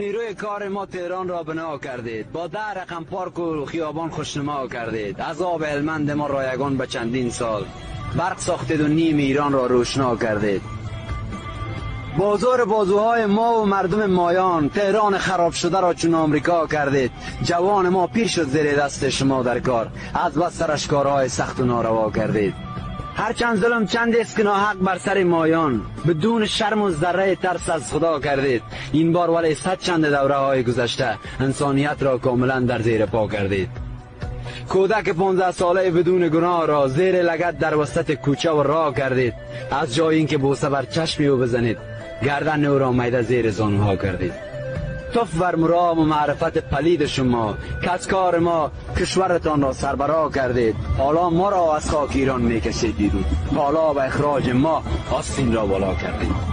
نیروی کار ما تهران را بنا کردید، با 10 رقم پارک و خیابان خوشنما کردید. از آب هلمند ما رایگان به چندین سال برق ساختید و نیم ایران را روشنا کردید. بازوهای ما و مردم مایان تهران خراب شده را چون آمریکا کردید. جوان ما پیر شد زیر دست شما در کار، از بس سرش کارهای سخت و ناروا کردید. هر چند ظلم چند است که ناحق بر سر مایان، بدون شرم و ذره ترس از خدا کردید. این بار ولی صد چند دوره های گذشته انسانیت را کاملا در زیر پا کردید. کودک 15 ساله بدون گناه را زیر لگد در وسط کوچه و راه کردید. از جای اینکه بوسه بر چشمی او بزنید، گردن او را میده زیر زانوها کردید. توف بر مرام و معرفت پلید شما که از کار ما کشورتان را سربراه کردید. حالا ما را از خاک ایران میکشید بیرون، حالا به اخراج ما آستین را بالا کردید.